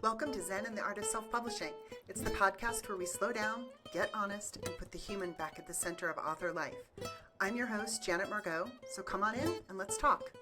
Welcome to Zen and the Art of Self-Publishing. It's the podcast where we slow down, get honest, and put the human back at the center of author life. I'm your host, Janet Margot, so come on in and let's talk.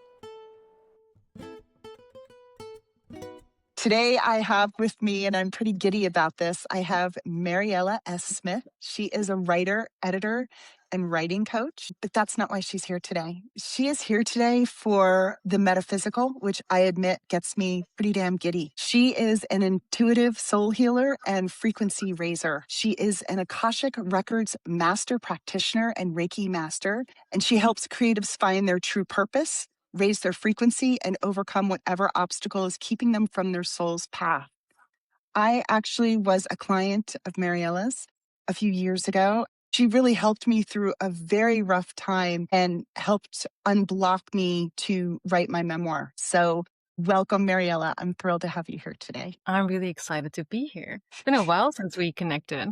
Today I have with me, and I'm pretty giddy about this, I have Mariëlle S. Smith. She is a writer, editor, and writing coach, but that's not why she's here today. She is here today for the metaphysical, which I admit gets me pretty damn giddy. She is an intuitive soul healer and frequency raiser. She is an Akashic Records master practitioner and Reiki master, and she helps creatives find their true purpose, raise their frequency, and overcome whatever obstacle is keeping them from their soul's path. I actually was a client of Marielle's a few years ago. She really helped me through a very rough time and helped unblock me to write my memoir. So welcome, Mariëlle. I'm thrilled to have you here today. I'm really excited to be here. It's been a while since we connected.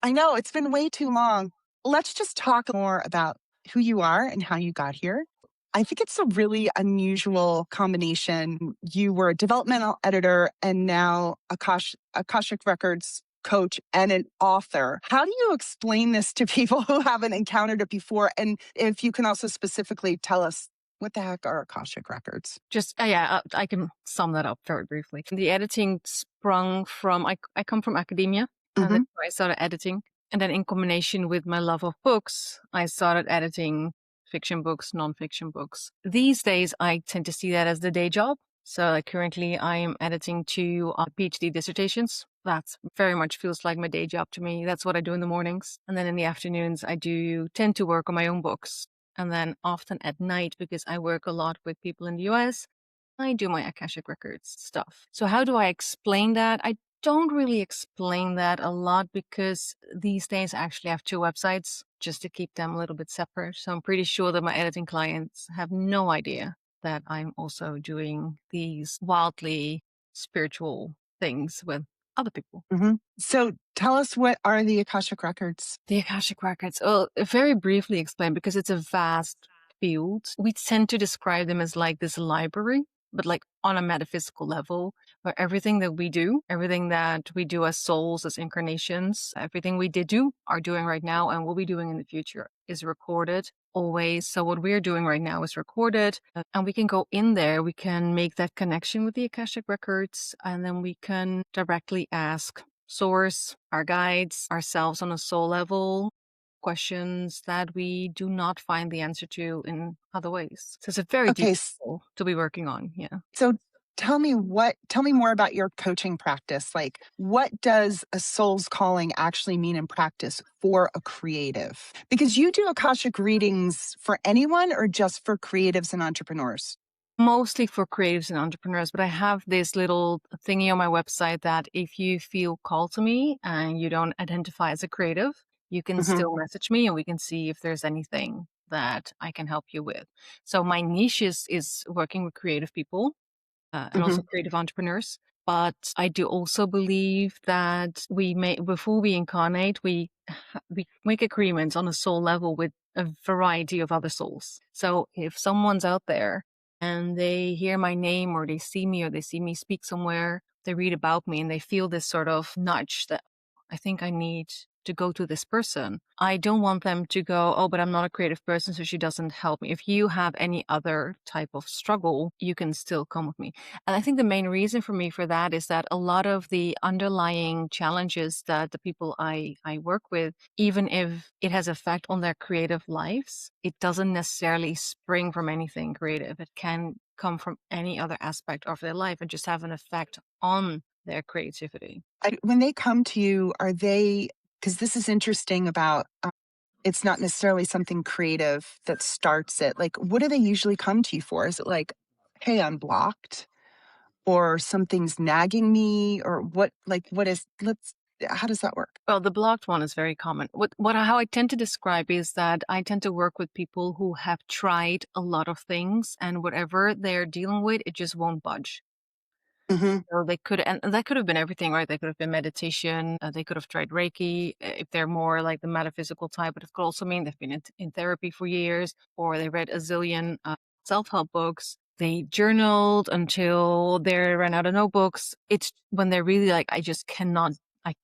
I know, it's been way too long. Let's just talk more about who you are and how you got here. I think it's a really unusual combination. You were a developmental editor and now Akashic Records coach and an author. How do you explain this to people who haven't encountered it before? And if you can also specifically tell us what the heck are Akashic Records? I can sum that up very briefly. The editing sprung from, I come from academia, and that's where I started editing. And then in combination with my love of books, I started editing fiction books, nonfiction books. These days, I tend to see that as the day job. So currently I am editing 2 PhD dissertations. That very much feels like my day job to me. That's what I do in the mornings. And then in the afternoons, I do tend to work on my own books. And then often at night, because I work a lot with people in the US, I do my Akashic Records stuff. So how do I explain that? I don't really explain that a lot because these days I actually have 2 websites just to keep them a little bit separate. So I'm pretty sure that my editing clients have no idea that I'm also doing these wildly spiritual things with other people. So tell us, what are the Akashic Records? The Akashic Records, well, very briefly explain, because it's a vast field. We tend to describe them as like this library, but like on a metaphysical level, where everything that we do as souls, as incarnations, everything we did do, are doing right now, and will be doing in the future is recorded always. So what we're doing right now is recorded, and we can go in there, we can make that connection with the Akashic Records, and then we can directly ask Source, our guides, ourselves on a soul level, questions that we do not find the answer to in other ways. So it's a very deep skill to be working on. Yeah. So tell me more about your coaching practice. Like, what does a soul's calling actually mean in practice for a creative? Because you do Akashic readings for anyone or just for creatives and entrepreneurs? Mostly for creatives and entrepreneurs, but I have this little thingy on my website that if you feel called to me and you don't identify as a creative, you can still message me and we can see if there's anything that I can help you with. So my niche is working with creative people and also creative entrepreneurs. But I do also believe that before we incarnate, we make agreements on a soul level with a variety of other souls. So if someone's out there and they hear my name or they see me speak somewhere, they read about me and they feel this sort of nudge that I think I need to go to this person. I don't want them to go, oh, but I'm not a creative person, so she doesn't help me. If you have any other type of struggle, you can still come with me. And I think the main reason for me for that is that a lot of the underlying challenges that the people I work with, even if it has effect on their creative lives, it doesn't necessarily spring from anything creative. It can come from any other aspect of their life and just have an effect on their creativity. When they come to you, are they, because this is interesting about, it's not necessarily something creative that starts it. Like, what do they usually come to you for? Is it like, hey, I'm blocked, or something's nagging me, or how does that work? Well, the blocked one is very common. How I tend to describe is that I tend to work with people who have tried a lot of things, and whatever they're dealing with, it just won't budge. So they could, and that could have been everything, right? They could have been meditation. They could have tried Reiki if they're more like the metaphysical type, but it could also mean they've been in therapy for years, or they read a zillion self-help books, they journaled until they ran out of notebooks. It's when they're really like, I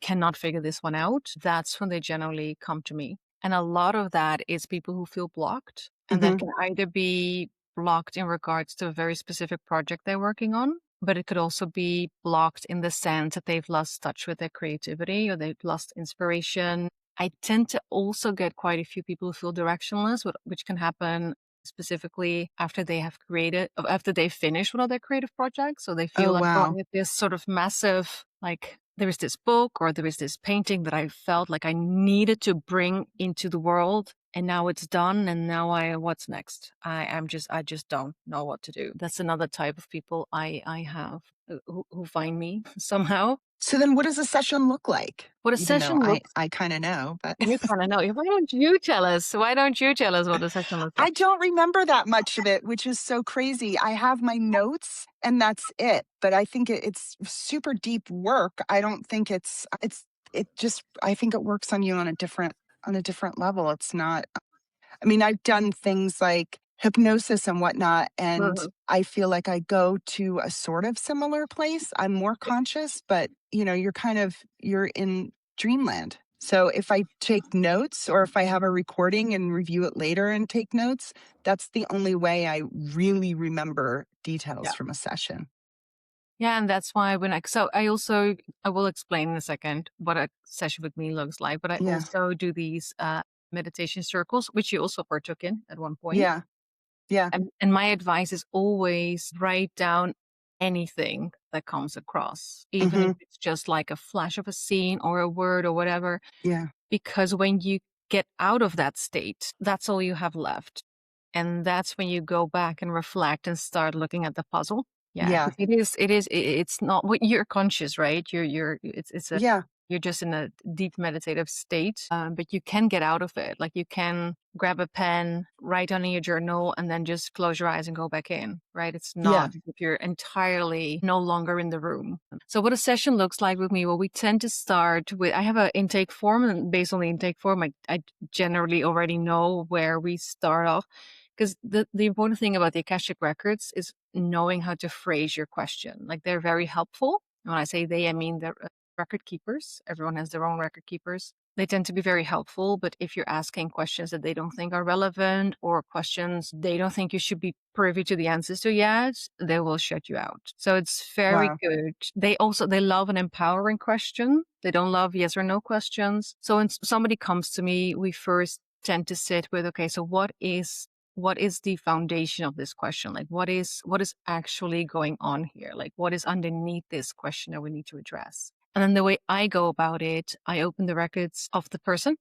cannot figure this one out. That's when they generally come to me. And a lot of that is people who feel blocked. And that can either be blocked in regards to a very specific project they're working on, but it could also be blocked in the sense that they've lost touch with their creativity or they've lost inspiration. I tend to also get quite a few people who feel directionless, which can happen specifically after they've finished one of their creative projects. So they feel like, oh, I have this sort of massive, like, there is this book or there is this painting that I felt like I needed to bring into the world, and now it's done. And now what's next? I just don't know what to do. That's another type of people I have who find me somehow. So then what does a session look like? What a session looks I kind of know, but you kind of know. Why don't you tell us? Why don't you tell us what a session looks like? I don't remember that much of it, which is so crazy. I have my notes and that's it. But I think it's super deep work. I don't think I think it works on you on a different level. It's not, I mean, I've done things like hypnosis and whatnot, and I feel like I go to a sort of similar place. I'm more conscious, but you're in dreamland. So if I take notes or if I have a recording and review it later and take notes, that's the only way I really remember details from a session. Yeah, and that's why I will explain in a second what a session with me looks like, but I also do these meditation circles, which you also partook in at one point. Yeah. Yeah. And my advice is always write down anything that comes across, even if it's just like a flash of a scene or a word or whatever. Yeah. Because when you get out of that state, that's all you have left. And that's when you go back and reflect and start looking at the puzzle. Yeah. It's not what you're conscious, right? You're just in a deep meditative state, but you can get out of it. Like you can grab a pen, write down in your journal, and then just close your eyes and go back in, right? It's not if you're entirely no longer in the room. So what a session looks like with me, well, we tend to start with, I have an intake form, and based on the intake form, I generally already know where we start off. Because the important thing about the Akashic Records is knowing how to phrase your question. Like they're very helpful. When I say they, I mean they're record keepers. Everyone has their own record keepers. They tend to be very helpful, but if you're asking questions that they don't think are relevant or questions they don't think you should be privy to the answers to yet, they will shut you out. So it's very good. They love an empowering question. They don't love yes or no questions. So when somebody comes to me, we first tend to sit with, okay, so what is the foundation of this question? Like what is actually going on here? Like what is underneath this question that we need to address? And then the way I go about it, I open the records of the person.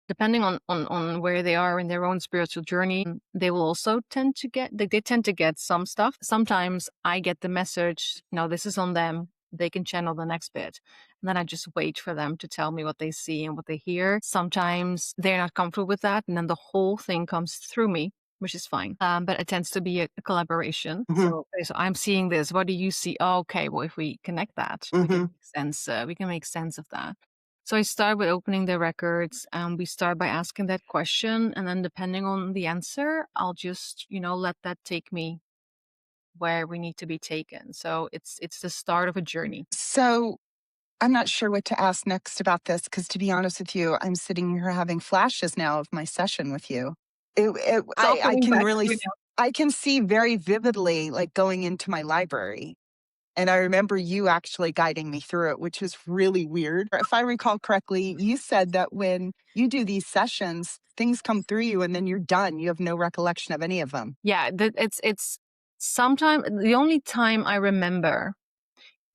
Depending on where they are in their own spiritual journey, they will also tend to get some stuff. Sometimes I get the message, no, this is on them. They can channel the next bit. And then I just wait for them to tell me what they see and what they hear. Sometimes they're not comfortable with that. And then the whole thing comes through me, which is fine. But it tends to be a collaboration. So I'm seeing this. What do you see? Oh, okay. Well, if we connect that, we can make sense. We can make sense of that. So I start with opening the records. We start by asking that question. And then depending on the answer, I'll just, let that take me where we need to be taken. So it's the start of a journey. So I'm not sure what to ask next about this, because to be honest with you, I'm sitting here having flashes now of my session with you. I can see very vividly, like going into my library. And I remember you actually guiding me through it, which was really weird. If I recall correctly, you said that when you do these sessions, things come through you and then you're done. You have no recollection of any of them. Yeah, it's sometimes the only time I remember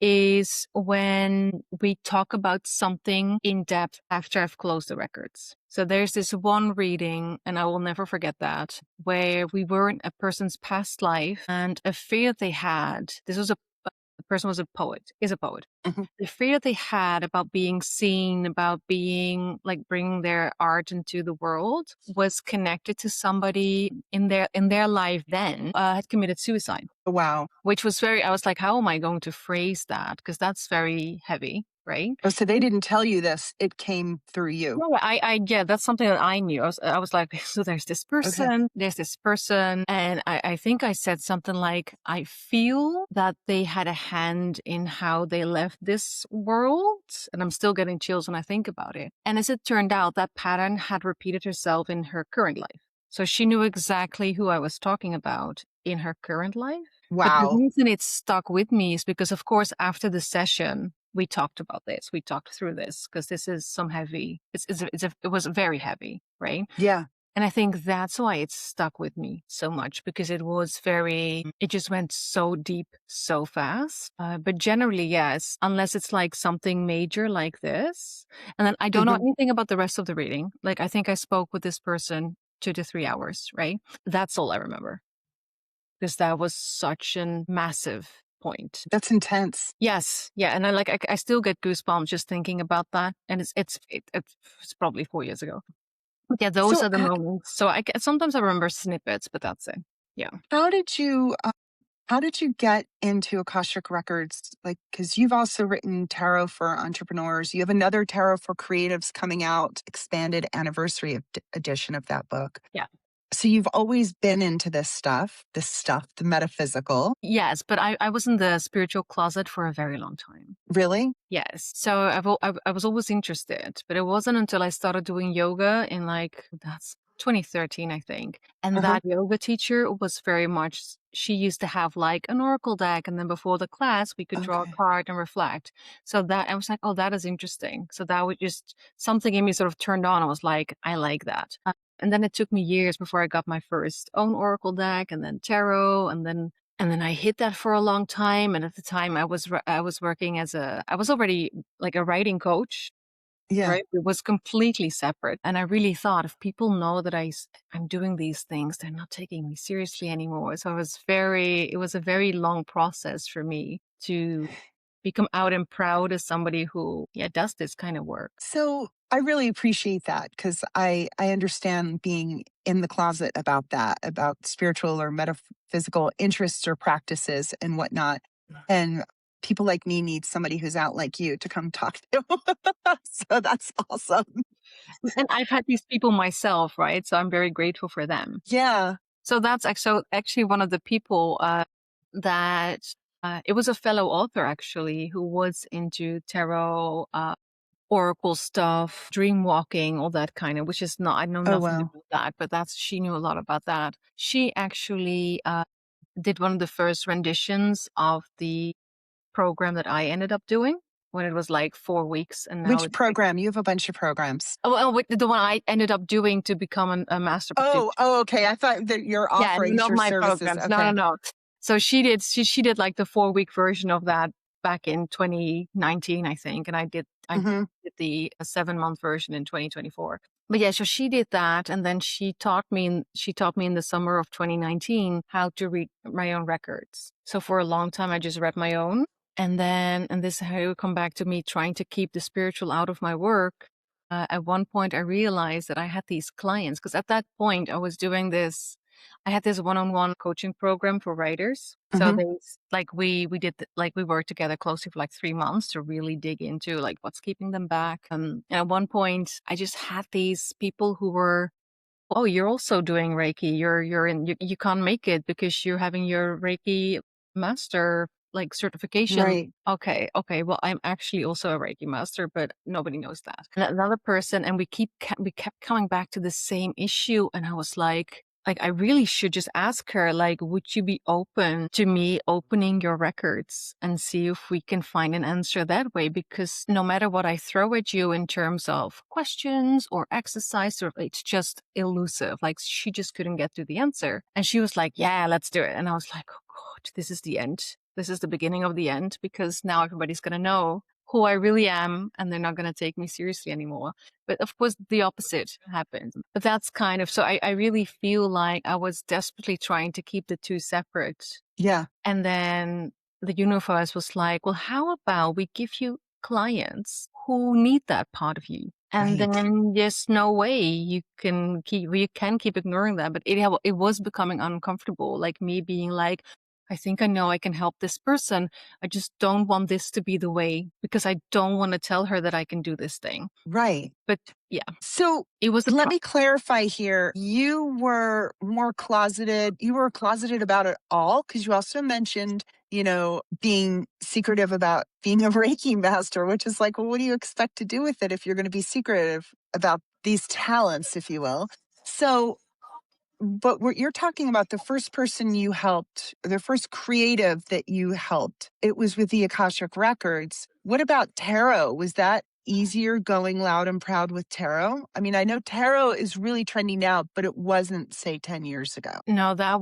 is when we talk about something in depth after I've closed the records. So there's this one reading, and I will never forget that, where we were in a person's past life and a fear they had. The person was a poet, is a poet. The fear they had about being seen, about being like bringing their art into the world was connected to somebody in their life then had committed suicide. Wow. Which was I was like, how am I going to phrase that? Because that's very heavy. right? Oh, so they didn't tell you this. It came through you. No, yeah, that's something that I knew. I was like, so there's this Okay. person, and I think I said something like, I feel that they had a hand in how they left this world, and I'm still getting chills when I think about it. And as it turned out, that pattern had repeated herself in her current life. So she knew exactly who I was talking about in her current life. But the Wow. reason it stuck with me is because, of course, after the session, we talked about this. We talked through this because this is some heavy. It was very heavy, right? Yeah. And I think that's why it stuck with me so much, because it just went so deep so fast. But generally, yes, unless it's like something major like this. And then I don't know Hmm. anything about the rest of the reading. Like, I think I spoke with this person 2 to 3 hours, right? That's all I remember, because that was such a massive point. That's intense. Yes, yeah, and I still get goosebumps just thinking about that, and it's probably 4 years ago. But yeah, those So, are the moments. So sometimes I remember snippets, but that's it. Yeah. how did you how did you get into Akashic Records? Like, because you've also written tarot for entrepreneurs. You have another tarot for creatives coming out, expanded anniversary edition of that book. Yeah. So you've always been into this stuff, the metaphysical. Yes, but I was in the spiritual closet for a very long time. Really? Yes. So I was always interested, but it wasn't until I started doing yoga in that's 2013, I think. And Uh-huh. that yoga teacher was very much, she used to have like an oracle deck. And then before the class, we could draw a Okay. card and reflect. So that I was like, oh, that is interesting. So that would just, something in me sort of turned on. I was like, I like that. And then it took me years before I got my first own oracle deck, and then tarot, and then I hid that for a long time. And at the time I was working I was already like a writing coach, Yeah. right? It was completely separate. And I really thought, if people know that I'm doing these things, they're not taking me seriously anymore. So it was a very long process for me to become out and proud as somebody who, yeah, does this kind of work. So I really appreciate that, because I understand being in the closet about that, about spiritual or metaphysical interests or practices and whatnot. And people like me need somebody who's out like you to come talk to. So that's awesome. And I've had these people myself, right? So I'm very grateful for them. Yeah. So that's actually one of the people that it was a fellow author actually who was into tarot, oracle stuff, dream walking, all that kind of, which is not, I know Oh, nothing wow. about that, but she knew a lot about that. She actually did one of the first renditions of the program that I ended up doing when it was like 4 weeks, and now Which it's like, program? You have a bunch of programs. the one I ended up doing to become a master practitioner. Oh, okay. I thought that your Yeah, offerings, not your my services. programs. No, no, Okay. no. So she did like the 4-week version of that back in 2019, I think, and I Hmm. did the 7-month version in 2024. But yeah, so she did that, and then she taught me in the summer of 2019 how to read my own records. So for a long time, I just read my own, and this is how it would come back to me trying to keep the spiritual out of my work. At one point, I realized that I had these clients, because at that point, I had this one-on-one coaching program for writers. So Hmm. we worked together closely for like 3 months to really dig into like what's keeping them back. And at one point, I just had these people who were, oh, you're also doing Reiki. You can't make it because you're having your Reiki master like certification. Right. Okay. Well, I'm actually also a Reiki master, but nobody knows that. And another person, and we kept coming back to the same issue. And I was like, I really should just ask her, like, would you be open to me opening your records and see if we can find an answer that way? Because no matter what I throw at you in terms of questions or exercise, or it's just elusive. Like, she just couldn't get to the answer. And she was like, yeah, let's do it. And I was like, oh God, this is the end. This is the beginning of the end, because now everybody's going to know who I really am, and they're not going to take me seriously anymore. But of course, the opposite happened. But that's kind of, so I really feel like I was desperately trying to keep the two separate. Yeah. And then the universe was like, well, how about we give you clients who need that part of you? And Right. then there's no way you can keep ignoring that. But it was becoming uncomfortable, like me being like, I think I know I can help this person. I just don't want this to be the way, because I don't want to tell her that I can do this thing. Right. But yeah, So it was let me clarify here. You were more closeted. You were closeted about it all because you also mentioned, being secretive about being a Reiki master, which is like, well, what do you expect to do with it if you're going to be secretive about these talents, if you will? So, but what you're talking about, the first person you helped, the first creative that you helped, it was with the Akashic Records. What about tarot? Was that easier going loud and proud with tarot? I mean, I know tarot is really trendy now, but it wasn't, say, 10 years ago. No, that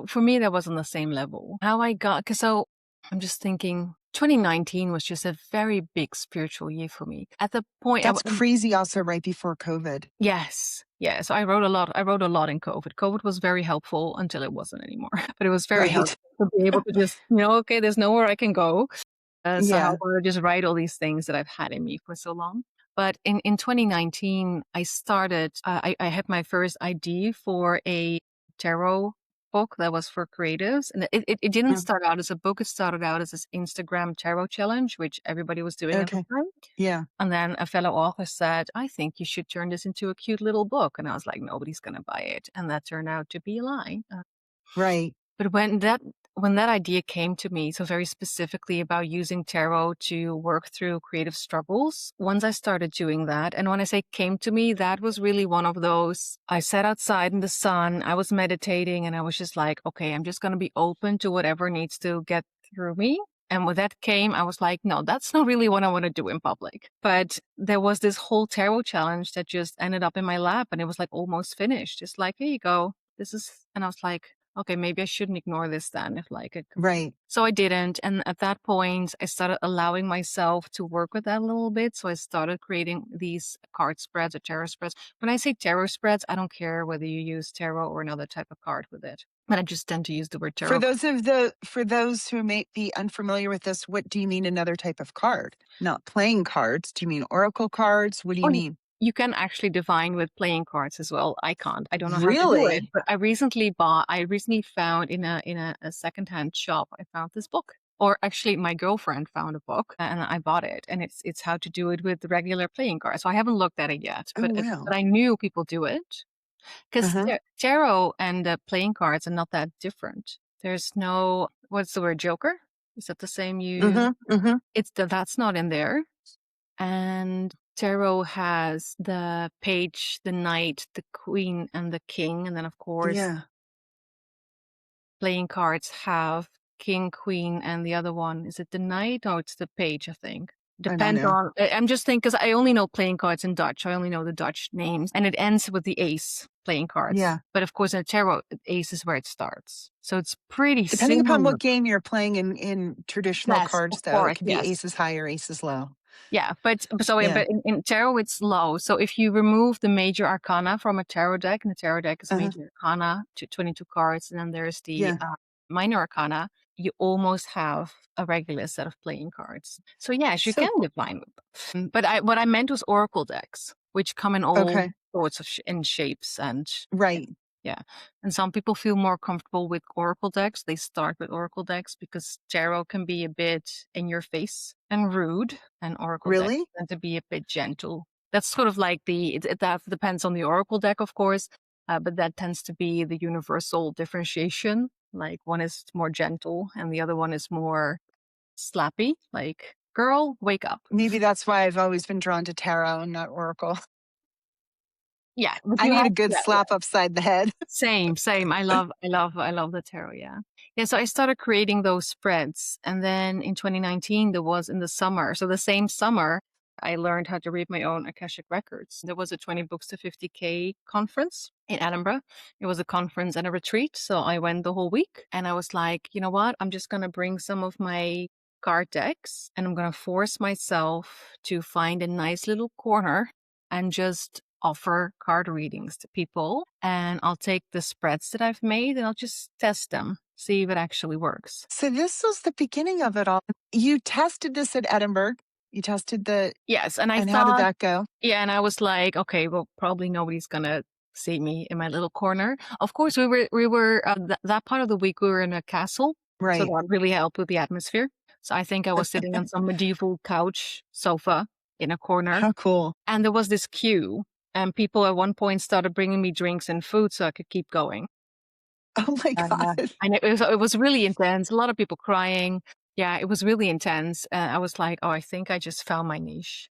for me, that was on the same level. How I got, because I'm just thinking 2019 was just a very big spiritual year for me. At the point, That's crazy also right before COVID. Yes. So I wrote a lot in COVID. COVID was very helpful until it wasn't anymore, but it was very helpful to be able to just, okay, there's nowhere I can go. So how about I just write all these things that I've had in me for so long? But in 2019, I started, I had my first idea for a tarot book that was for creatives. And it didn't start out as a book. It started out as this Instagram tarot challenge, which everybody was doing at the time. Yeah. And then a fellow author said, I think you should turn this into a cute little book. And I was like, nobody's going to buy it. And that turned out to be a lie. Right. But when that idea came to me, so very specifically about using tarot to work through creative struggles, once I started doing that, and when I say came to me, that was really one of those, I sat outside in the sun, I was meditating, and I was just like, okay, I'm just going to be open to whatever needs to get through me. And when that came, I was like, no, that's not really what I want to do in public. But there was this whole tarot challenge that just ended up in my lap, and it was like almost finished. Just like, here you go. And I was like, okay, maybe I shouldn't ignore this then. Right. So I didn't. And at that point, I started allowing myself to work with that a little bit. So I started creating these card spreads or tarot spreads. When I say tarot spreads, I don't care whether you use tarot or another type of card with it. But I just tend to use the word tarot. For those who may be unfamiliar with this, what do you mean another type of card? Not playing cards. Do you mean oracle cards? What do you mean? You can actually divine with playing cards as well. I can't. I don't know how to do it. But I recently found in a secondhand shop, I found this book. Or actually, my girlfriend found a book and I bought it. And it's how to do it with the regular playing cards. So I haven't looked at it yet. But I knew people do it. Because tarot and playing cards are not that different. There's no, what's the word, joker? Is that the same you? That's not in there. And tarot has the page, the knight, the queen, and the king. And then, of course, playing cards have king, queen, and the other one. Is it the knight? No, it's the page, I think. Depends on, I'm just thinking, because I only know playing cards in Dutch. I only know the Dutch names. And it ends with the ace, playing cards. Yeah. But of course, in tarot, ace is where it starts. So it's pretty Depending upon what game you're playing in traditional cards, though, it could be aces high or aces low. Yeah, but in tarot, it's low. So if you remove the major arcana from a tarot deck, and the tarot deck is major arcana to 22 cards, and then there's the minor arcana, you almost have a regular set of playing cards. So yes, you can divine with them. But what I meant was oracle decks, which come in all sorts of in shapes and yeah. And some people feel more comfortable with oracle decks. They start with oracle decks because tarot can be a bit in your face and rude, and oracle decks tend to be a bit gentle. That's sort of like that depends on the oracle deck, of course, but that tends to be the universal differentiation. Like one is more gentle and the other one is more slappy, like, girl, wake up. Maybe that's why I've always been drawn to tarot and not oracle. Yeah. I need a good slap upside the head. Same. I love the tarot. Yeah. So I started creating those spreads. And then in 2019, there was in the summer. So the same summer, I learned how to read my own Akashic Records. There was a 20 books to 50K conference in Edinburgh. It was a conference and a retreat. So I went the whole week and I was like, you know what? I'm just going to bring some of my card decks and I'm going to force myself to find a nice little corner and just offer card readings to people. And I'll take the spreads that I've made and I'll just test them, see if it actually works. So this was the beginning of it all. You tested this at Edinburgh. You tested the... Yes. And how did that go? Yeah. And I was like, okay, well, probably nobody's going to see me in my little corner. Of course, we were that part of the week, we were in a castle. So Right. that really helped with the atmosphere. So I think I was sitting on some medieval couch sofa in a corner, How cool. and there was this queue, and people at one point started bringing me drinks and food so I could keep going. Oh my God. And it was really intense. A lot of people crying. Yeah, it was really intense. And I was like, oh, I think I just found my niche.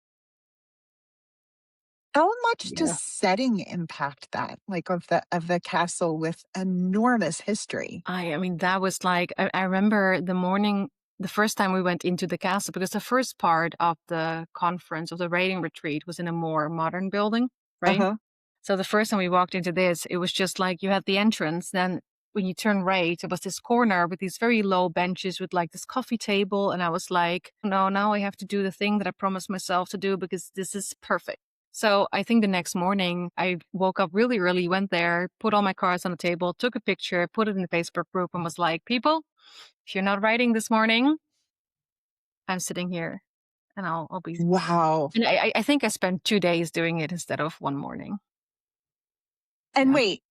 How much does Yeah. setting impact that, like of the castle with enormous history? I mean, that was like, I remember the first time we went into the castle, because the first part of the conference, of the writing retreat, was in a more modern building, right? Uh-huh. So the first time we walked into this, it was just like you had the entrance. Then when you turn right, it was this corner with these very low benches with like this coffee table. And I was like, no, now I have to do the thing that I promised myself to do because this is perfect. So I think the next morning I woke up really early, went there, put all my cards on the table, took a picture, put it in the Facebook group and was like, people, if you're not writing this morning, I'm sitting here and I'll be. Wow. And I think I spent 2 days doing it instead of one morning. And Yeah. wait,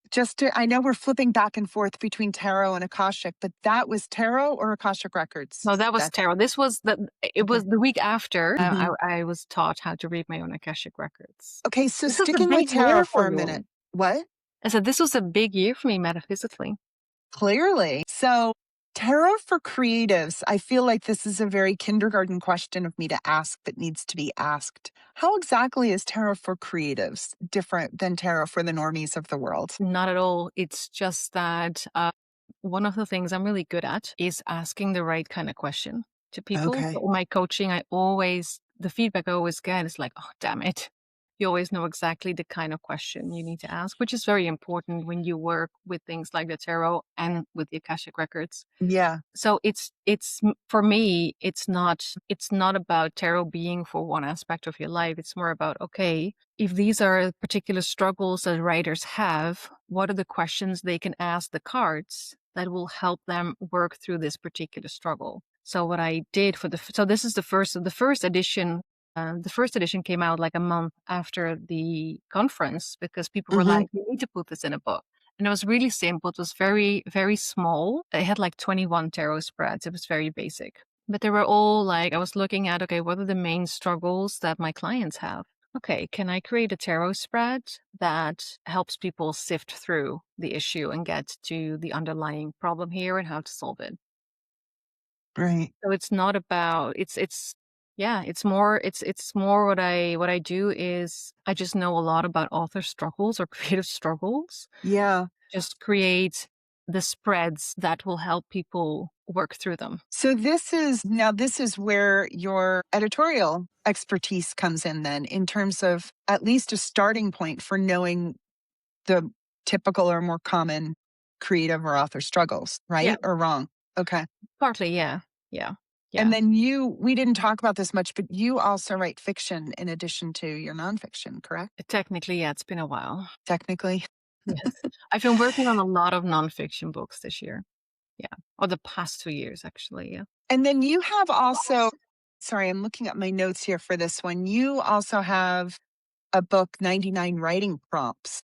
I know we're flipping back and forth between tarot and Akashic, but that was tarot or Akashic Records? No, that was That terrible. It okay. was the week after Mhm. I was taught how to read my own Akashic records. Okay, so This was a sticking with big tarot year for for a me. minute. What? I said, this was a big year for me metaphysically. Clearly. So, tarot for creatives, I feel like this is a very kindergarten question of me to ask that needs to be asked. How exactly is tarot for creatives different than tarot for the normies of the world? Not at all. It's just that one of the things I'm really good at is asking the right kind of question to people. Okay. So in my coaching, the feedback I always get is like, oh, damn it. You always know exactly the kind of question you need to ask, which is very important when you work with things like the tarot and with the Akashic Records. Yeah. So for me, it's not about tarot being for one aspect of your life. It's more about, okay, if these are particular struggles that writers have, what are the questions they can ask the cards that will help them work through this particular struggle? So what I did so this is the first edition. The first edition came out like a month after the conference because people were Hmm. like, "You need to put this in a book." And it was really simple. It was very, very small. It had like 21 tarot spreads. It was very basic. But they were all like, I was looking at, okay, what are the main struggles that my clients have? Okay, can I create a tarot spread that helps people sift through the issue and get to the underlying problem here and how to solve it? Right. So it's not about yeah, it's more what I do is I just know a lot about author struggles or creative struggles. Yeah. Just create the spreads that will help people work through them. So this is where your editorial expertise comes in then in terms of at least a starting point for knowing the typical or more common creative or author struggles, Yeah, right? Or wrong? Okay. partly, yeah. Yeah. And Yeah. then we didn't talk about this much, but you also write fiction in addition to your nonfiction, correct? Technically, yeah, it's been a while. Technically. Yes. I've been working on a lot of nonfiction books this year. Yeah. Or the past 2 years, actually. Yeah. And then you have also, sorry, I'm looking at my notes here for this one. You also have a book, 99 Writing Prompts,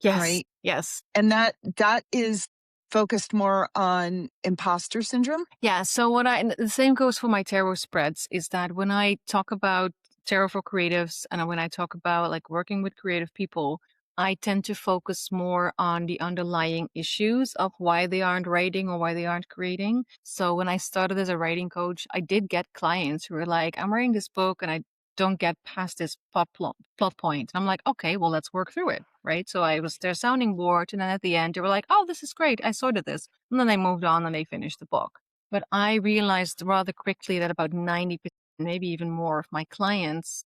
Yes. right? Yes. And that is focused more on imposter syndrome. Yeah. So and the same goes for my tarot spreads is that when I talk about tarot for creatives and when I talk about like working with creative people, I tend to focus more on the underlying issues of why they aren't writing or why they aren't creating. So when I started as a writing coach, I did get clients who were like, I'm writing this book and I don't get past this plot point. I'm like, okay, well, let's work through it. Right. So I was their sounding board. And then at the end, they were like, oh, this is great. I sorted this. And then they moved on and they finished the book. But I realized rather quickly that about 90%, maybe even more of my clients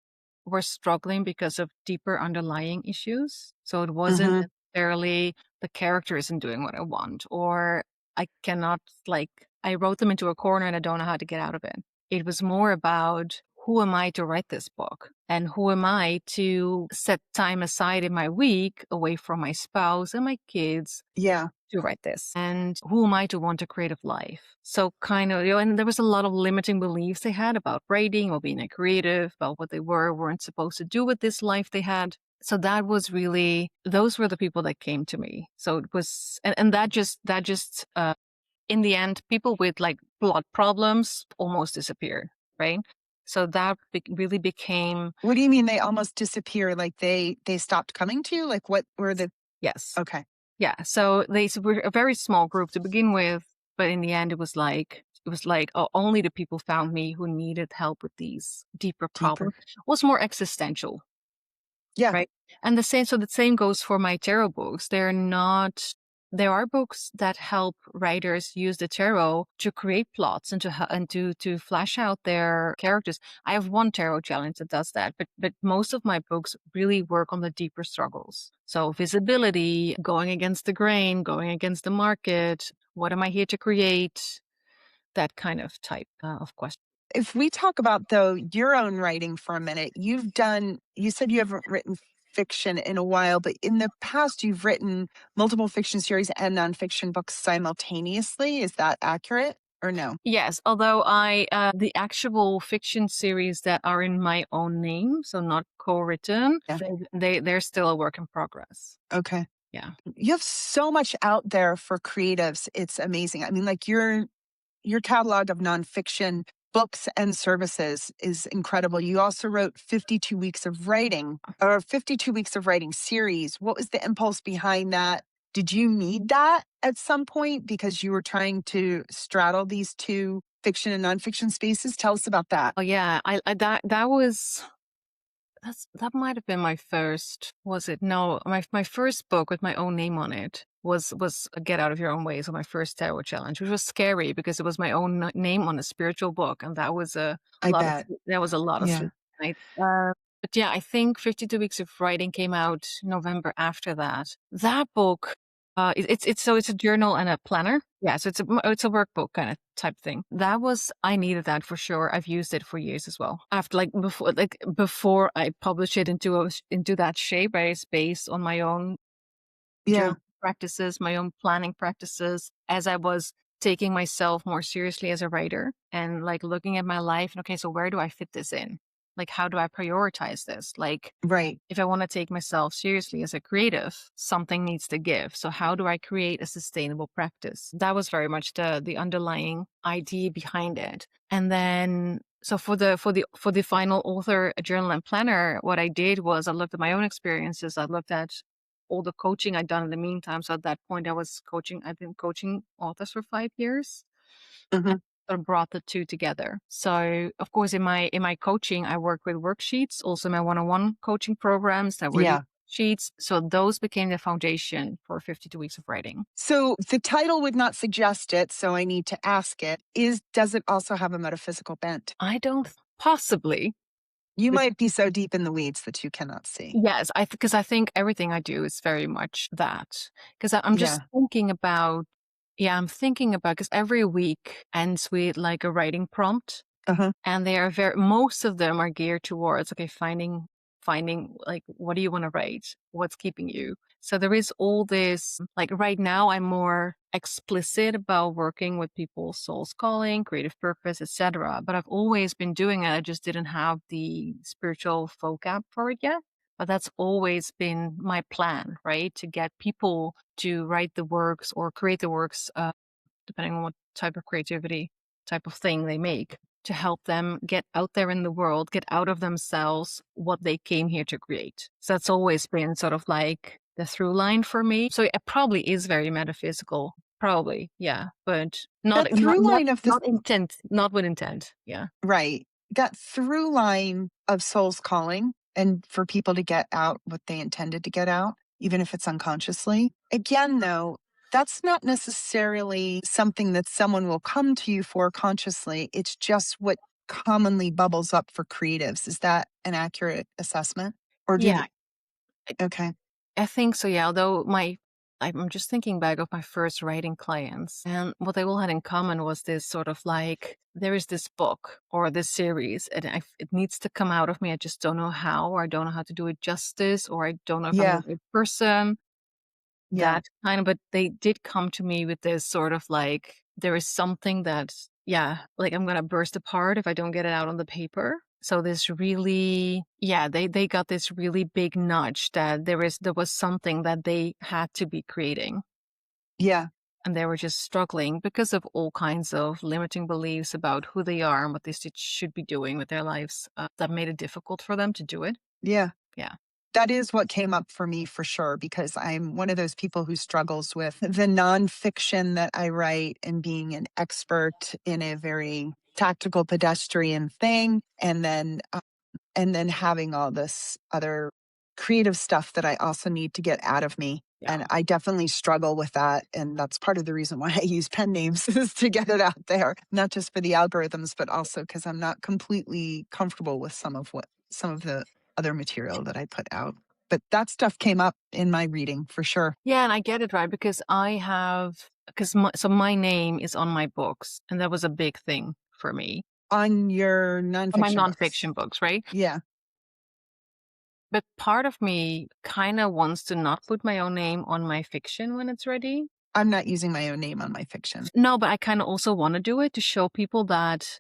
were struggling because of deeper underlying issues. So it wasn't Hmm. necessarily the character isn't doing what I want, or I cannot, like, I wrote them into a corner and I don't know how to get out of it. It was more about who am I to write this book? And who am I to set time aside in my week away from my spouse and my kids Yeah. to write this? And who am I to want a creative life? So kind of, and there was a lot of limiting beliefs they had about writing or being a creative, about what they weren't supposed to do with this life they had. So that was really, those were the people that came to me. So it was, and that just in the end, people with like blood problems almost disappear, right? So that really became. What do you mean they almost disappear? Like they stopped coming to you? Like what were the Yes. Okay. Yeah. So they were a very small group to begin with, but in the end, it was like only the people found me who needed help with these deeper Deeper? problems. It was more existential, Yeah, right? And the same goes for my tarot books. There are books that help writers use the tarot to create plots and to flesh out their characters. I have one tarot challenge that does that, but most of my books really work on the deeper struggles. So visibility, going against the grain, going against the market. What am I here to create? That kind of type of question. if we talk about though your own writing for a minute, you said you haven't written fiction in a while, but in the past you've written multiple fiction series and nonfiction books simultaneously. Is that accurate or no? Yes, although the actual fiction series that are in my own name, so not co-written, Yeah. they're still a work in progress. Okay. Yeah. You have so much out there for creatives. It's amazing. I mean, like your catalog of nonfiction books and services is incredible. You also wrote 52 weeks of writing or 52 weeks of writing series. What was the impulse behind that? Did you need that at some point because you were trying to straddle these two fiction and nonfiction spaces? Tell us about that. Oh yeah, I that might have been my first. Was it? No, my first book with my own name on it was a Get Out of Your Own Way. So my first tarot challenge, which was scary because it was my own name on a spiritual book, and that was a I lot of bet. sleep Yeah. nights. But yeah, I think 52 Weeks of Writing came out November after that. That book, it's a journal and a planner. Yeah, so it's a workbook kind of type thing. I needed that for sure. I've used it for years as well. After before I publish it into that shape, right? It's based on my own Yeah. journal practices, my own planning practices, as I was taking myself more seriously as a writer and like looking at my life and okay, so where do I fit this in? Like how do I prioritize this? Like Right. if I want to take myself seriously as a creative, something needs to give. So how do I create a sustainable practice? That was very much the underlying idea behind it. And then so for the final author journal and planner, what I did was I looked at my own experiences. I looked at all the coaching I'd done in the meantime. So at that point I've been coaching authors for 5 years. Mhm. Sort of brought the two together. So of course in my coaching I work with worksheets, also my one-on-one coaching programs that were Yeah. sheets. So those became the foundation for 52 weeks of writing. So the title would not suggest it, so I need to ask it. Does it also have a metaphysical bent? I don't possibly. You But might be so deep in the weeds that you cannot see. yes, because I think everything I do is very much that. Because I'm just Yeah. thinking about, yeah, I'm thinking about, because every week ends with like a writing prompt. Uh-huh. And they are most of them are geared towards, okay, finding like, what do you want to write? What's keeping you? So there is all this, like right now I'm more explicit about working with people's soul's calling, creative purpose, etc. But I've always been doing it. I just didn't have the spiritual vocab for it yet. But that's always been my plan, right? To get people to write the works or create the works, depending on what type of creativity type of thing they make, to help them get out there in the world, get out of themselves what they came here to create. So that's always been sort of like the through line for me. So it probably is very metaphysical. Probably, yeah, but That through line of this, not with intent. Yeah. right. That through line of soul's calling and for people to get out what they intended to get out, even if it's unconsciously. Again, though, that's not necessarily something that someone will come to you for consciously. It's just what commonly bubbles up for creatives. Is that an accurate assessment? Or Yeah, okay. I think so, yeah. Although I'm just thinking back of my first writing clients, and what they all had in common was this sort of like, there is this book or this series, and it needs to come out of me. I just don't know how, or I don't know how to do it justice, or I don't know if I'm the Yeah. right person. Yeah. That kind of, but they did come to me with this sort of like, there is something that, yeah, like I'm gonna burst apart if I don't get it out on the paper. So this really, yeah, they got this really big nudge that there was something that they had to be creating. Yeah. and they were just struggling because of all kinds of limiting beliefs about who they are and what they should be doing with their lives, that made it difficult for them to do it. Yeah. Yeah. That is what came up for me for sure, because I'm one of those people who struggles with the nonfiction that I write and being an expert in a very tactical pedestrian thing. And then having all this other creative stuff that I also need to get out of me. Yeah. And I definitely struggle with that. And that's part of the reason why I use pen names is to get it out there, not just for the algorithms, but also because I'm not completely comfortable with some of the other material that I put out. But that stuff came up in my reading for sure. Yeah, and I get it, right? Because my name is on my books, and that was a big thing for me. On your On my nonfiction books. nonfiction books, right? Yeah. But part of me kind of wants to not put my own name on my fiction when it's ready. I'm not using my own name on my fiction. No, but I kind of also want to do it to show people that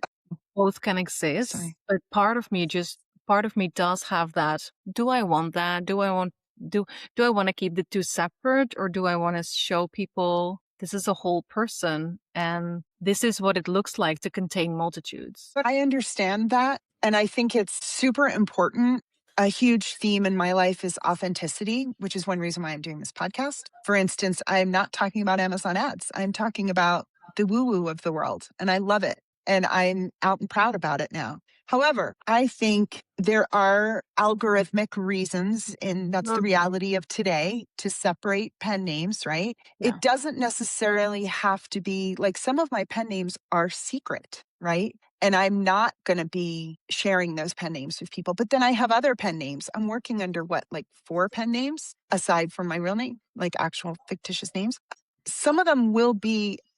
both can exist. Sorry. But part of me does have that. Do I want that? Do I want to keep the two separate, or do I want to show people this is a whole person and this is what it looks like to contain multitudes? But I understand that. And I think it's super important. A huge theme in my life is authenticity, which is one reason why I'm doing this podcast. For instance, I'm not talking about Amazon ads. I'm talking about the woo-woo of the world. And I love it. And I'm out and proud about it now. However, I think there are algorithmic reasons, and that's the reality of today, to separate pen names, right? Yeah. It doesn't necessarily have to be like some of my pen names are secret, right? And I'm not going to be sharing those pen names with people. But then I have other pen names. I'm working under like 4 pen names aside from my real name, like actual fictitious names. Some of them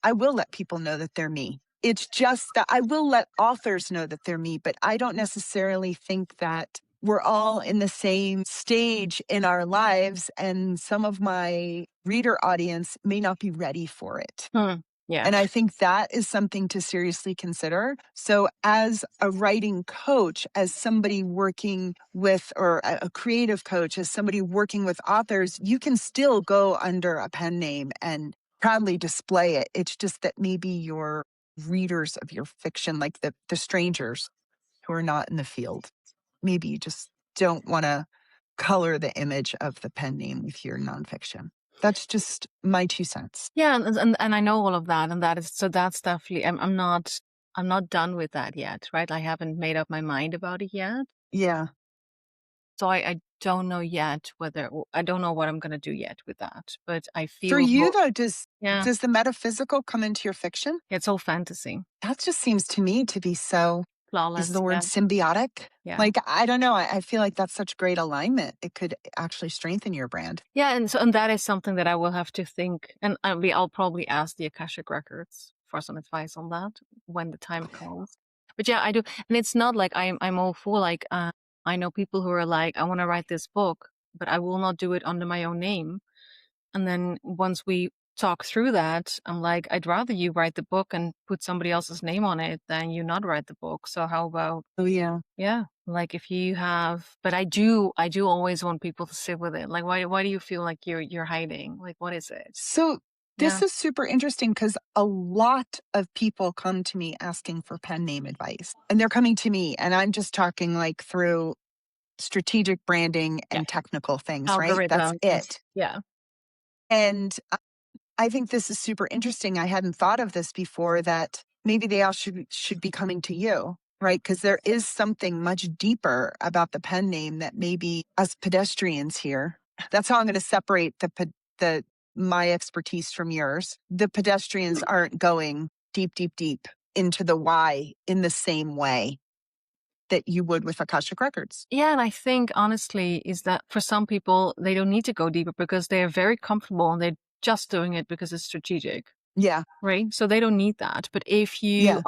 I will let people know that they're me. It's just that I will let authors know that they're me, but I don't necessarily think that we're all in the same stage in our lives. And some of my reader audience may not be ready for it. Yeah. And I think that is something to seriously consider. So as a writing coach, as somebody working with, or a creative coach, as somebody working with authors, you can still go under a pen name and proudly display it. It's just that maybe your readers of your fiction, like the strangers who are not in the field, maybe you just don't want to color the image of the pen name with your nonfiction. That's just my 2 cents. Yeah, and I know all of that, and that's definitely. I'm not done with that yet, right? I haven't made up my mind about it yet. Yeah. So I don't know yet I don't know what I'm going to do yet with that. But I feel For you though, does the metaphysical come into your fiction? It's all fantasy. That just seems to me to be so. Flawless. Is the word symbiotic? Yeah. Like, I don't know. I feel like that's such great alignment. It could actually strengthen your brand. Yeah, and that is something that I will have to think, and I'll probably ask the Akashic Records for some advice on that when the time comes. But yeah, I do, and it's not like I'm all for like I know people who are like, I want to write this book, but I will not do it under my own name. And then once we talk through that, I'm like, I'd rather you write the book and put somebody else's name on it than you not write the book. So how about? Oh yeah. Yeah. Like if you have, but I do always want people to sit with it. Like, why do you feel like you're hiding? Like, what is it? So this is super interesting because a lot of people come to me asking for pen name advice, and they're coming to me, and I'm just talking like through strategic branding and technical things, right? That's it. Yeah. And I think this is super interesting. I hadn't thought of this before, that maybe they all should be coming to you, right? Because there is something much deeper about the pen name that maybe us pedestrians here. That's how I'm going to separate my expertise from yours. The pedestrians aren't going deep into the why in the same way that you would with Akashic Records. Yeah, and I think honestly is that for some people they don't need to go deeper because they're very comfortable and they're just doing it because it's strategic. Yeah. Right? So they don't need that. But if there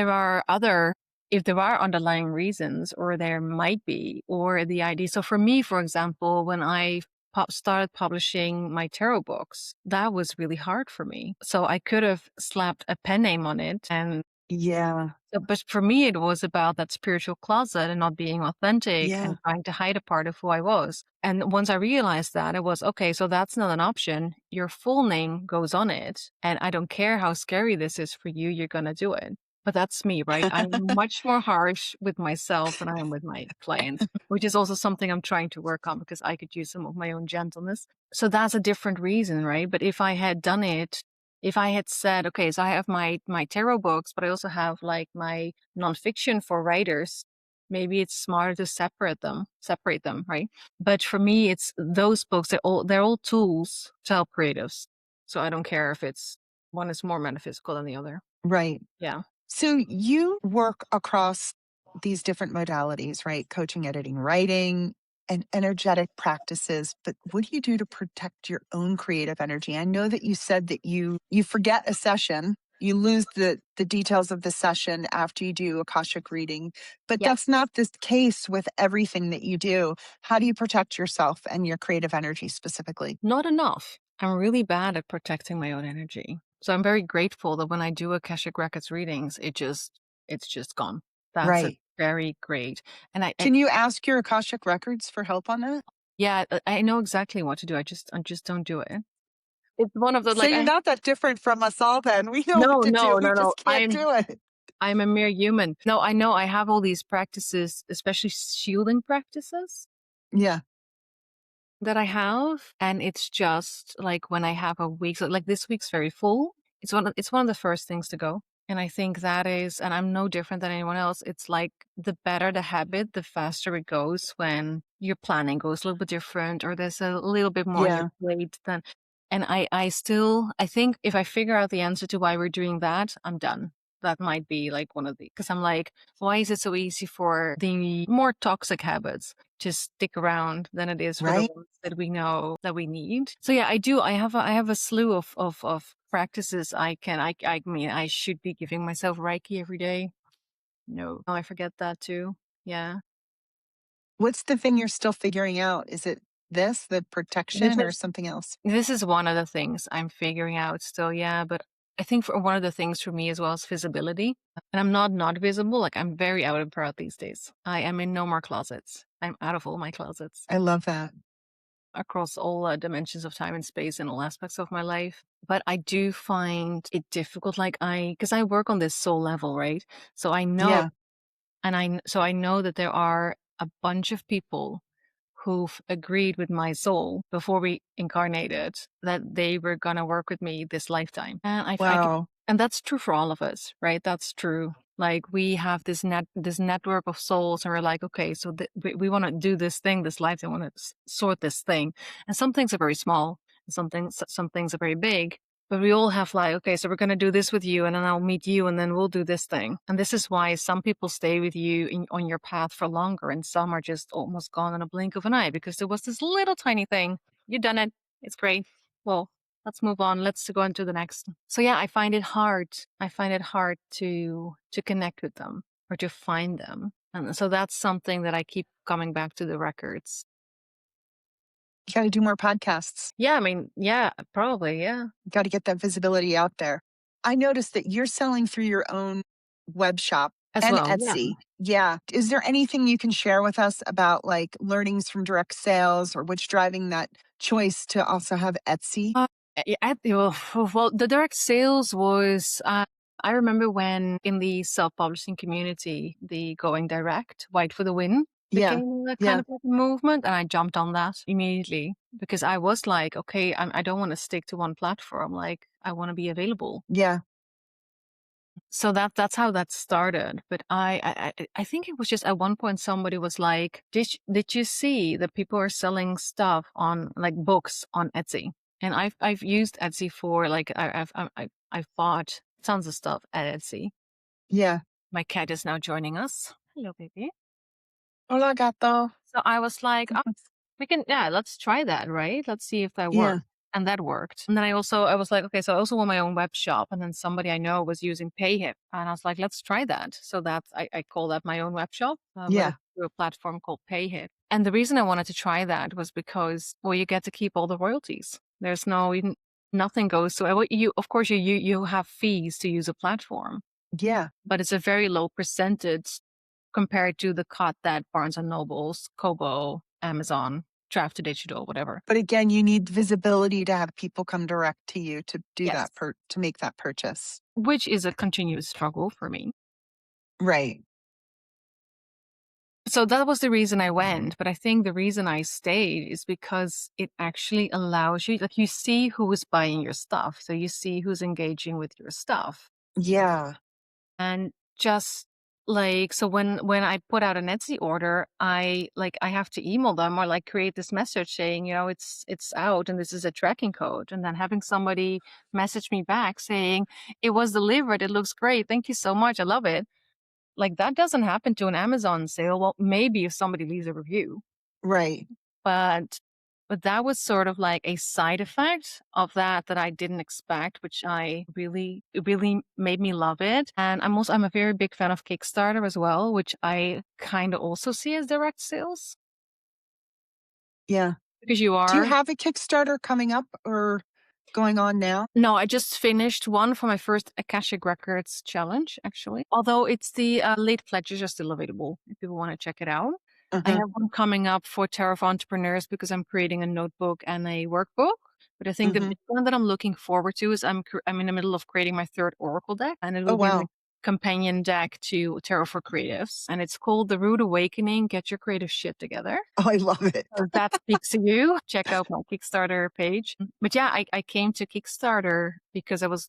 are underlying reasons, or there might be, or the idea. So for me, for example, when I started publishing my tarot books, that was really hard for me. So I could have slapped a pen name on it and Yeah. But for me, it was about that spiritual closet and not being authentic Yeah. and trying to hide a part of who I was. And once I realized that, it was okay, so that's not an option. Your full name goes on it. And I don't care how scary this is for you, you're going to do it. But that's me, right? I'm much more harsh with myself than I am with my clients, which is also something I'm trying to work on because I could use some of my own gentleness. So that's a different reason, right? But if I had done it, if I had said, okay, so I have my tarot books, but I also have like my nonfiction for writers, maybe it's smarter to separate them, right? But for me, it's those books, they're all tools to help creatives. So I don't care if it's one is more metaphysical than the other. Right. Yeah. So you work across these different modalities, right? Coaching, editing, writing, and energetic practices. But what do you do to protect your own creative energy? I know that you said that you forget a session, you lose the details of the session after you do Akashic reading, but Yeah. that's not the case with everything that you do. How do you protect yourself and your creative energy specifically? Not enough. I'm really bad at protecting my own energy. So I'm very grateful that when I do Akashic Records readings, it's just gone. That's a Right. very great. And Can you ask your Akashic Records for help on that? yeah, I know exactly what to do. I just don't do it. It's one of the So like you're I not that different from us all then. We know what no, to do. no, We no, no. just can't do it. I'm a mere human. No, I know I have all these practices, especially shielding practices Yeah. that I have, and it's just like when I have a week, so like this week's very full. It's one of the first things to go. And I think that is, and I'm no different than anyone else. It's like the better the habit, the faster it goes when your planning goes a little bit different or there's a little bit more on your Yeah. plate than, and I think if I figure out the answer to why we're doing that, I'm done. That might be like one of the, because I'm like, why is it so easy for the more toxic habits to stick around than it is for the Right. ones that we know that we need? So yeah, I do. I have a slew of practices I mean, I should be giving myself Reiki every day. No, I forget that too. Yeah. What's the thing you're still figuring out? Is it this, the This protection, or is something else? this is one of the things I'm figuring out still, yeah. But I think for one of the things for me as well is visibility. And I'm not visible. Like I'm very out and proud these days. I am in no more closets. I'm out of all my closets I love that. across all dimensions of time and space and all aspects of my life. But I do find it difficult. Because I work on this soul level, right? So I know, Yeah. so I know that there are a bunch of people who've agreed with my soul before we incarnated that they were going to work with me this lifetime. And Wow. and that's true for all of us, right? That's true. Like we have this network of souls and we're like, okay, so we want to do this thing, this lifetime, want to sort this thing. And some things are very small and some things are very big. But we all have like, okay, so we're going to do this with you and then I'll meet you and then we'll do this thing. And this is why some people stay with you on your path for longer and some are just almost gone in a blink of an eye because there was this little tiny thing. You've done it. It's great. Well, let's move on. Let's go on to the next. So yeah, I find it hard. I find it hard to connect with them or to find them. And so that's something that I keep coming back to the records. You got to do more podcasts. Yeah, I mean, yeah, probably, yeah. Got to get that visibility out there. I noticed that you're selling through your own web shop As and well, yeah. Etsy. Yeah. Is there anything you can share with us about like learnings from direct sales or what's driving that choice to also have Etsy? Well, the direct sales was, I remember when in the self-publishing community, the going direct, white for the win, Yeah. became a kind Yeah. of like a movement. And I jumped on that immediately because I was like, okay, I don't want to stick to one platform. Like I want to be available. Yeah. So that's how that started. But I think it was just at one point somebody was like, did you see that people are selling stuff on like books on Etsy? And I've used Etsy for like I've bought tons of stuff at Etsy. Yeah. My cat is now joining us. Hello, baby. Hola, gato. So I was like, oh, let's try that, right? Let's see if that Yeah. works. And that worked. And then I was like, okay, so I also want my own web shop. And then somebody I know was using Payhip. And I was like, let's try that. So I call that my own web shop, but Yeah. it's through a platform called Payhip. And the reason I wanted to try that was because, well, you get to keep all the royalties. There's nothing goes to, of course you have fees to use a platform. Yeah. but it's a very low percentage compared to the cut that Barnes and Nobles, Kobo, Amazon, Draft to Digital, whatever. But again, you need visibility to have people come direct to you to do Yes. that to make that purchase. Which is a continuous struggle for me. Right. So that was the reason I went. But I think the reason I stayed is because it actually allows you, like, you see who is buying your stuff. So you see who's engaging with your stuff. Yeah. And just like, so when I put out an Etsy order, I have to email them or like create this message saying, it's out and this is a tracking code. And then having somebody message me back saying, it was delivered. It looks great. Thank you so much. I love it. Like, that doesn't happen to an Amazon sale. Well, maybe if somebody leaves a review, Right. but that was sort of like a side effect of that I didn't expect, which it really made me love it. And I'm a very big fan of Kickstarter as well, which I kind of also see as direct sales Yeah. because you Do you are. have a Kickstarter coming up or going on now? No, I just finished one for my first Akashic Records challenge, actually. Although it's the late pledges are still available if people want to check it out. I Uh-huh. have one coming up for Tarot of Entrepreneurs because I'm creating a notebook and a workbook. But I think the Mhm. big one that I'm looking forward to is I'm in the middle of creating my third Oracle deck, and it Oh, will be the wow. companion deck to Tarot for Creatives. And it's called The Rude Awakening, Get Your Creative Shit Together. Oh, I love it. So if that speaks to you, check out my Kickstarter page. But yeah, I came to Kickstarter because I was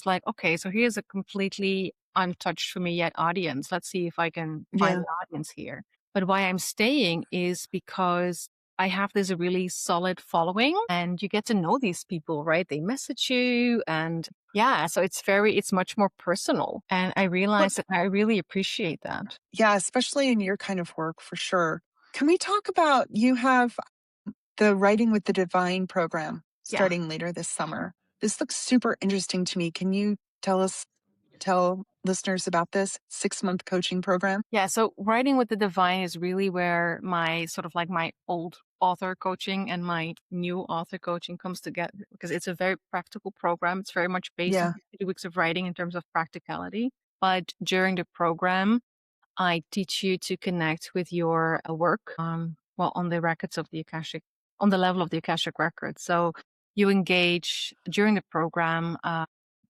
like, okay, so here's a completely untouched for me yet audience. Let's see if I can find Yeah. an audience here. But why I'm staying is because I have this really solid following and you get to know these people, right? They message you and yeah, so it's much more personal. And I But realized that I really appreciate that. yeah, especially in your kind of work for sure. Can we talk about you have the Writing with the Divine program Yeah. starting later this summer? This looks super interesting to me. Can you tell listeners about this 6-month coaching program? Yeah, so writing with the divine is really where my sort of like my old author coaching and my new author coaching comes together because it's a very practical program. It's very much based on Yeah, 50 weeks of writing in terms of practicality. But during the program, I teach you to connect with your work, on the records of the Akashic, on the level of the Akashic records. So you engage during the program,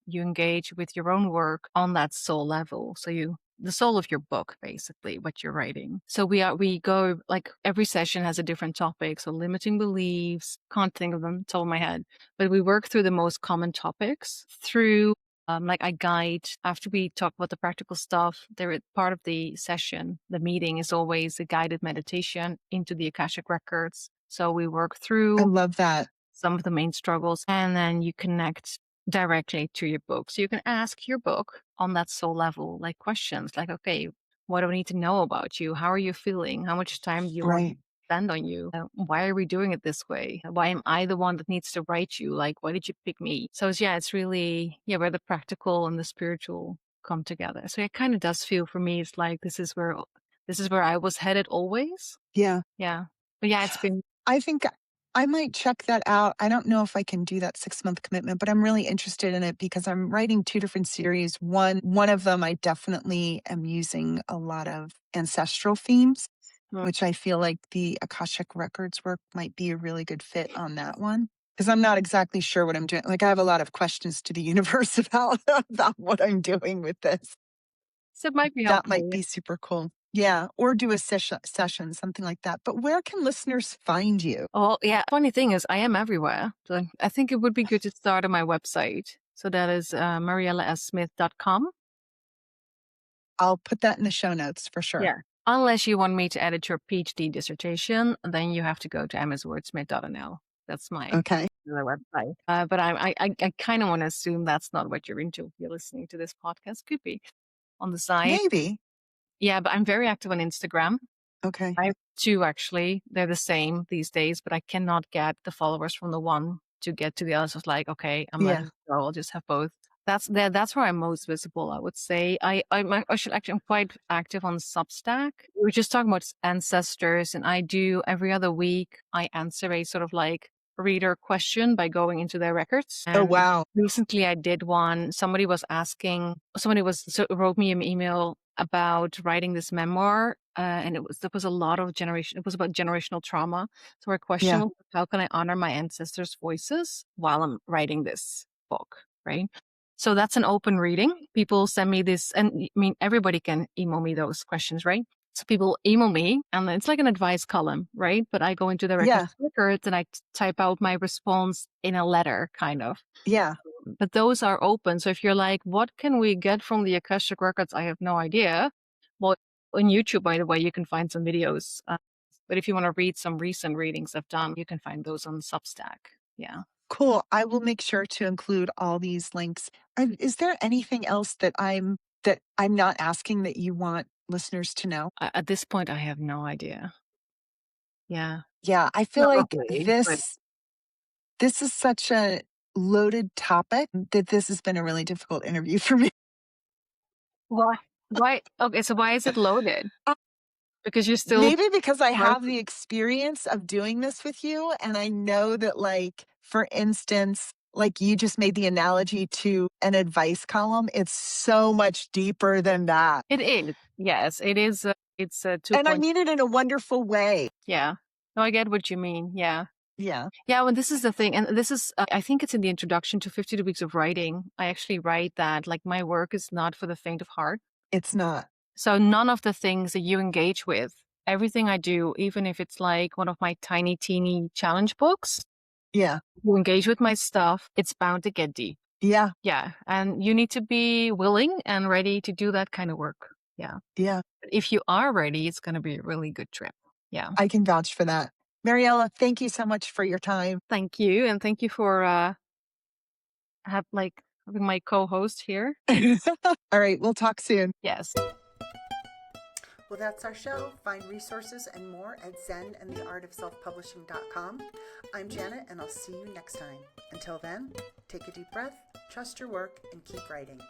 you engage with your own work on that soul level. So the soul of your book, basically, what you're writing. So we go, like, every session has a different topic. So limiting beliefs, can't think of them top of my head, but we work through the most common topics through like I guide after we talk about the practical stuff. There is part of the session, the meeting is always a guided meditation into the Akashic records. So we work I through love that. some of the main struggles and then you connect directly to your book. So you can ask your book on that soul level, like questions like, okay, what do I need to know about you? How are you feeling? How much time do you want to Right. spend on you? Why are we doing it this way? Why am I the one that needs to write you? Like, why did you pick me? So it's really, where the practical and the spiritual come together. So it kind of does feel for me, it's like, this is where I was headed always. Yeah. Yeah. But yeah, it's been, I think I might check that out. I don't know if I can do that 6-month commitment, but I'm really interested in it because I'm writing 2 different series. One of them, I definitely am using a lot of ancestral themes, which I feel like the Akashic Records work might be a really good fit on that one. Because I'm not exactly sure what I'm doing. Like I have a lot of questions to the universe about what I'm doing with this. so it might be That might helpful. be super cool. Yeah, or do a session, something like that. But where can listeners find you? Oh, yeah. Funny thing is, I am everywhere. So I think it would be good to start on my website. So that is mariellessmith.com. I'll put that in the show notes for sure. Yeah. Unless you want me to edit your PhD dissertation, then you have to go to mswordsmith.nl. That's my Okay. other website. But I kind of want to assume that's not what you're into if you're listening to this podcast. Could be on the side. Maybe. Yeah, but I'm very active on Instagram. Okay. I have two actually. They're the same these days, but I cannot get the followers from the one to get to the other. So it's like, okay, I'm letting Yeah. it go. I'll just have both. That's where I'm most visible, I would say. I should actually, I'm quite active on Substack. We were just talking about ancestors, and I do every other week. I answer a sort of like reader question by going into their records. Oh, And wow. recently I did one. Somebody wrote me an email about writing this memoir. And there was a lot of it was about generational trauma. So our question was, how can I honor my ancestors' voices while I'm writing this book? Right. So that's an open reading. People send me this, and I mean, everybody can email me those questions, right? So people email me, and it's like an advice column, right? But I go into the records and I type out my response in a letter, kind of. Yeah. But those are open. So if you're like, what can we get from the Akashic Records? I have no idea. Well, on YouTube, by the way, you can find some videos. But if you want to read some recent readings I've done, you can find those on Substack. Yeah. Cool. I will make sure to include all these links. Is there anything else that I'm not asking that you want listeners to know? At this point, I have no idea. Yeah. Yeah, I feel like Probably, this is such a loaded topic that this has been a really difficult interview for me. Why? Okay, so why is it loaded? Because you're still Maybe because I have the experience of doing this with you, and I know that, like, for instance, like you just made the analogy to an advice column. It's so much deeper than that. It is. Yes, it is. It's a 2 And I point. mean it in a wonderful way. Yeah. No, I get what you mean. Yeah. Yeah. Yeah, well, this is the thing. And this is, I think it's in the introduction to 52 Weeks of Writing. I actually write that, like, my work is not for the faint of heart. It's not. So none of the things that you engage with, everything I do, even if it's like one of my tiny, teeny challenge books, Yeah. you engage with my stuff, it's bound to get deep. Yeah. Yeah. And you need to be willing and ready to do that kind of work. Yeah. Yeah. But if you are ready, it's going to be a really good trip. Yeah. I can vouch for that. Mariëlle, thank you so much for your time. Thank you. And thank you for having my co-host here. All right. We'll talk soon. Yes. Well, that's our show. Find resources and more at zenandtheartofselfpublishing.com. I'm Janet, and I'll see you next time. Until then, take a deep breath, trust your work, and keep writing.